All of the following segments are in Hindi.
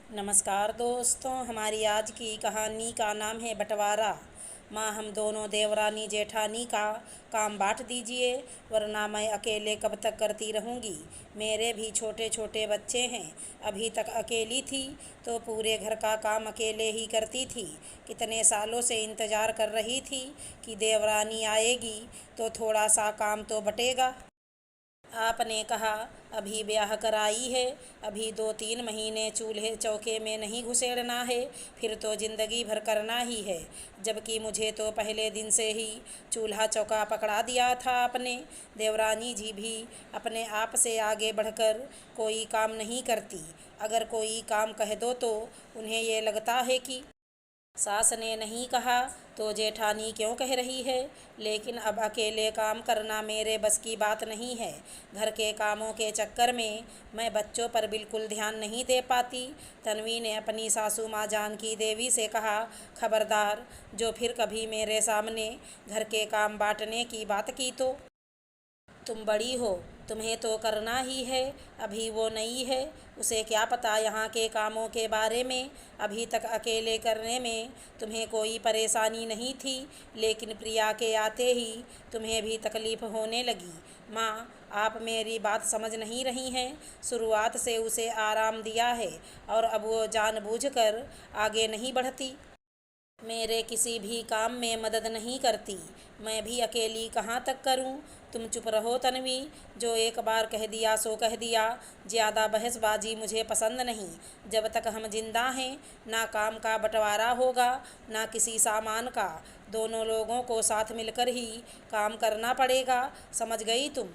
नमस्कार दोस्तों, हमारी आज की कहानी का नाम है बंटवारा। माँ, हम दोनों देवरानी जेठानी का काम बांट दीजिए, वरना मैं अकेले कब तक करती रहूँगी। मेरे भी छोटे छोटे बच्चे हैं। अभी तक अकेली थी तो पूरे घर का काम अकेले ही करती थी। कितने सालों से इंतज़ार कर रही थी कि देवरानी आएगी तो थोड़ा सा काम तो बटेगा। आपने कहा अभी ब्याह कराई है, अभी 2-3 महीने चूल्हे चौके में नहीं घुसेड़ना है, फिर तो ज़िंदगी भर करना ही है। जबकि मुझे तो पहले दिन से ही चूल्हा चौका पकड़ा दिया था आपने। देवरानी जी भी अपने आप से आगे बढ़कर कोई काम नहीं करती। अगर कोई काम कह दो तो उन्हें ये लगता है कि सास ने नहीं कहा तो जेठानी क्यों कह रही है। लेकिन अब अकेले काम करना मेरे बस की बात नहीं है। घर के कामों के चक्कर में मैं बच्चों पर बिल्कुल ध्यान नहीं दे पाती। तन्वी ने अपनी सासू माँ जानकी देवी से कहा, खबरदार, जो फिर कभी मेरे सामने घर के काम बांटने की बात की तो। तुम बड़ी हो, तुम्हें तो करना ही है। अभी वो नई है, उसे क्या पता यहाँ के कामों के बारे में। अभी तक अकेले करने में तुम्हें कोई परेशानी नहीं थी, लेकिन प्रिया के आते ही तुम्हें भी तकलीफ़ होने लगी। माँ, आप मेरी बात समझ नहीं रही हैं। शुरुआत से उसे आराम दिया है और अब वो जानबूझकर आगे नहीं बढ़ती। मेरे किसी भी काम में मदद नहीं करती। मैं भी अकेली कहाँ तक करूँ। तुम चुप रहो तन्वी, जो एक बार कह दिया सो कह दिया। ज़्यादा बहसबाजी मुझे पसंद नहीं। जब तक हम जिंदा हैं, ना काम का बंटवारा होगा, ना किसी सामान का। दोनों लोगों को साथ मिलकर ही काम करना पड़ेगा, समझ गई तुम।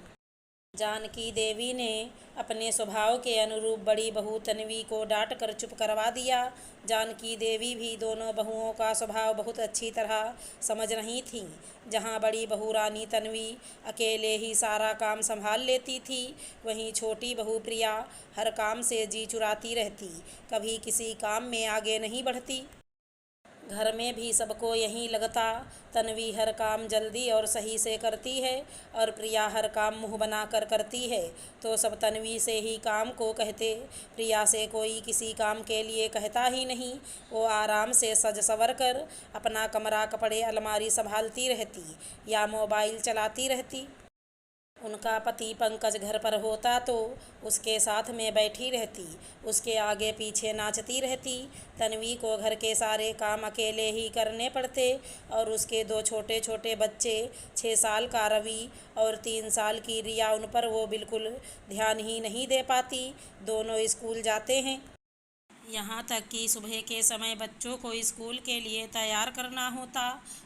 जानकी देवी ने अपने स्वभाव के अनुरूप बड़ी बहू तन्वी को डांट कर चुप करवा दिया। जानकी देवी भी दोनों बहुओं का स्वभाव बहुत अच्छी तरह समझ रही थीं। जहाँ बड़ी बहू रानी तन्वी अकेले ही सारा काम संभाल लेती थी, वहीं छोटी बहू प्रिया हर काम से जी चुराती रहती, कभी किसी काम में आगे नहीं बढ़ती। घर में भी सबको यही लगता। तन्वी हर काम जल्दी और सही से करती है और प्रिया हर काम मुंह बनाकर करती है, तो सब तन्वी से ही काम को कहते। प्रिया से कोई किसी काम के लिए कहता ही नहीं। वो आराम से सज संवर कर अपना कमरा, कपड़े, अलमारी संभालती रहती या मोबाइल चलाती रहती। उनका पति पंकज घर पर होता तो उसके साथ में बैठी रहती, उसके आगे पीछे नाचती रहती। तन्वी को घर के सारे काम अकेले ही करने पड़ते और उसके 2 छोटे छोटे बच्चे, 6 साल का रवि और 3 साल की रिया, उन पर वो बिल्कुल ध्यान ही नहीं दे पाती। दोनों स्कूल जाते हैं। यहाँ तक कि सुबह के समय बच्चों को स्कूल के लिए तैयार करना होता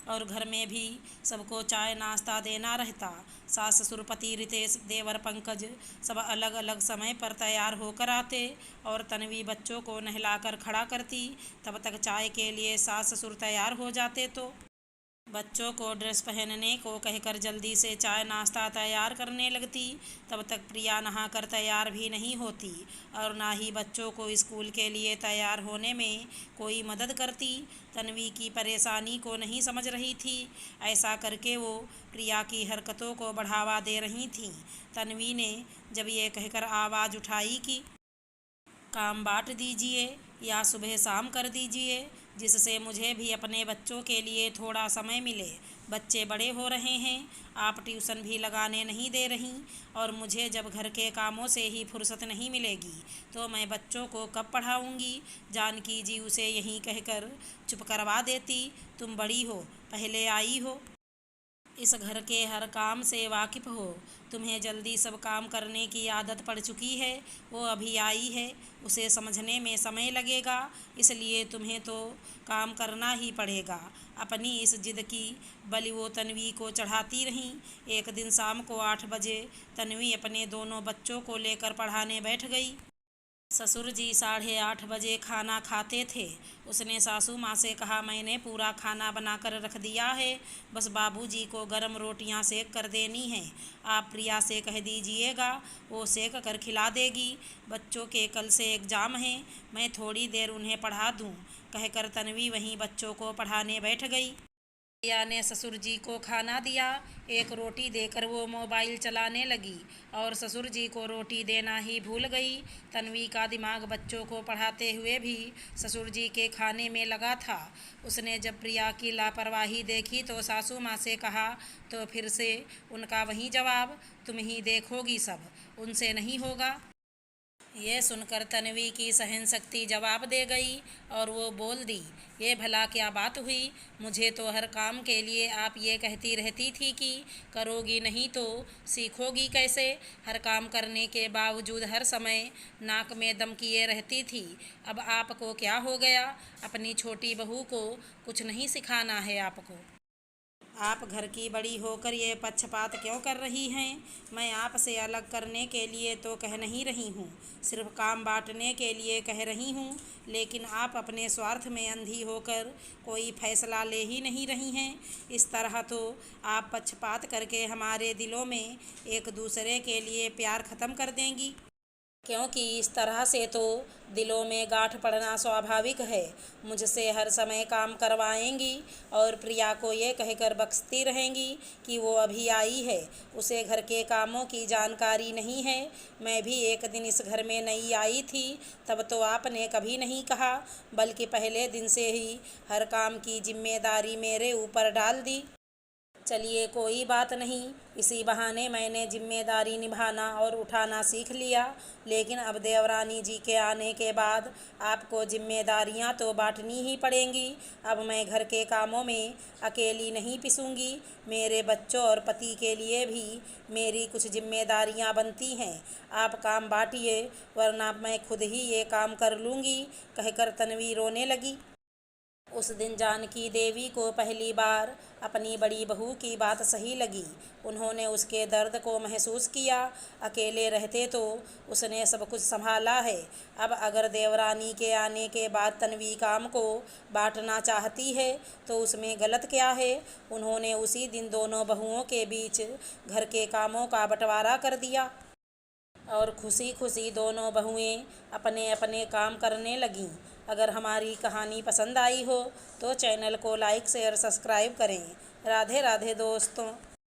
और घर में भी सबको चाय नाश्ता देना रहता। सास ससुर पति रितेश, देवर पंकज सब अलग अलग समय पर तैयार होकर आते और तन्वी बच्चों को नहलाकर खड़ा करती। तब तक चाय के लिए सास ससुर तैयार हो जाते तो बच्चों को ड्रेस पहनने को कहकर जल्दी से चाय नाश्ता तैयार करने लगती। तब तक प्रिया नहाकर तैयार भी नहीं होती और ना ही बच्चों को स्कूल के लिए तैयार होने में कोई मदद करती। तन्वी की परेशानी को नहीं समझ रही थी। ऐसा करके वो प्रिया की हरकतों को बढ़ावा दे रही थीं। तन्वी ने जब ये कहकर आवाज़ उठाई कि काम बांट दीजिए या सुबह शाम कर दीजिए, जिससे मुझे भी अपने बच्चों के लिए थोड़ा समय मिले। बच्चे बड़े हो रहे हैं, आप ट्यूशन भी लगाने नहीं दे रहीं और मुझे जब घर के कामों से ही फुर्सत नहीं मिलेगी तो मैं बच्चों को कब पढ़ाऊँगी। जानकी जी उसे यहीं कहकर चुप करवा देती। तुम बड़ी हो, पहले आई हो, इस घर के हर काम से वाकिफ़ हो, तुम्हें जल्दी सब काम करने की आदत पड़ चुकी है। वो अभी आई है, उसे समझने में समय लगेगा, इसलिए तुम्हें तो काम करना ही पड़ेगा। अपनी इस जिद की बलि वो तन्वी को चढ़ाती रहीं। एक दिन शाम को 8 बजे तन्वी अपने दोनों बच्चों को लेकर पढ़ाने बैठ गई। ससुर जी 8:30 बजे खाना खाते थे। उसने सासू माँ से कहा, मैंने पूरा खाना बनाकर रख दिया है, बस बाबूजी को गरम रोटियां सेक कर देनी हैं। आप प्रिया से कह दीजिएगा, वो सेक कर खिला देगी। बच्चों के कल से एग्ज़ाम हैं, मैं थोड़ी देर उन्हें पढ़ा दूँ। कहकर तन्वी वहीं बच्चों को पढ़ाने बैठ गई। प्रिया ने ससुर जी को खाना दिया। एक रोटी देकर वो मोबाइल चलाने लगी और ससुर जी को रोटी देना ही भूल गई। तन्वी का दिमाग बच्चों को पढ़ाते हुए भी ससुर जी के खाने में लगा था। उसने जब प्रिया की लापरवाही देखी तो सासू माँ से कहा, तो फिर से उनका वही जवाब, तुम ही देखोगी सब, उनसे नहीं होगा। ये सुनकर तन्वी की सहनशक्ति जवाब दे गई और वो बोल दी, ये भला क्या बात हुई? मुझे तो हर काम के लिए आप ये कहती रहती थी कि करोगी नहीं तो सीखोगी कैसे। हर काम करने के बावजूद हर समय नाक में दम किए रहती थी। अब आपको क्या हो गया? अपनी छोटी बहू को कुछ नहीं सिखाना है आपको? आप घर की बड़ी होकर ये पक्षपात क्यों कर रही हैं? मैं आपसे अलग करने के लिए तो कह नहीं रही हूँ, सिर्फ काम बांटने के लिए कह रही हूँ। लेकिन आप अपने स्वार्थ में अंधी होकर कोई फैसला ले ही नहीं रही हैं। इस तरह तो आप पक्षपात करके हमारे दिलों में एक दूसरे के लिए प्यार ख़त्म कर देंगी, क्योंकि इस तरह से तो दिलों में गांठ पड़ना स्वाभाविक है। मुझसे हर समय काम करवाएंगी और प्रिया को ये कहकर बख्शती रहेंगी कि वो अभी आई है, उसे घर के कामों की जानकारी नहीं है। मैं भी एक दिन इस घर में नई आई थी, तब तो आपने कभी नहीं कहा, बल्कि पहले दिन से ही हर काम की जिम्मेदारी मेरे ऊपर डाल दी। चलिए कोई बात नहीं, इसी बहाने मैंने जिम्मेदारी निभाना और उठाना सीख लिया। लेकिन अब देवरानी जी के आने के बाद आपको जिम्मेदारियां तो बांटनी ही पड़ेंगी। अब मैं घर के कामों में अकेली नहीं पिसूंगी, मेरे बच्चों और पति के लिए भी मेरी कुछ जिम्मेदारियां बनती हैं। आप काम बांटिए, वरना मैं खुद ही ये काम कर लूँगी, कहकर तन्वी रोने लगी। उस दिन जानकी देवी को पहली बार अपनी बड़ी बहू की बात सही लगी। उन्होंने उसके दर्द को महसूस किया। अकेले रहते तो उसने सब कुछ संभाला है, अब अगर देवरानी के आने के बाद तन्वी काम को बांटना चाहती है तो उसमें गलत क्या है। उन्होंने उसी दिन दोनों बहुओं के बीच घर के कामों का बंटवारा कर दिया और खुशी खुशी दोनों बहुएं अपने अपने काम करने लगीं। अगर हमारी कहानी पसंद आई हो तो चैनल को लाइक शेयर सब्सक्राइब करें। राधे राधे दोस्तों।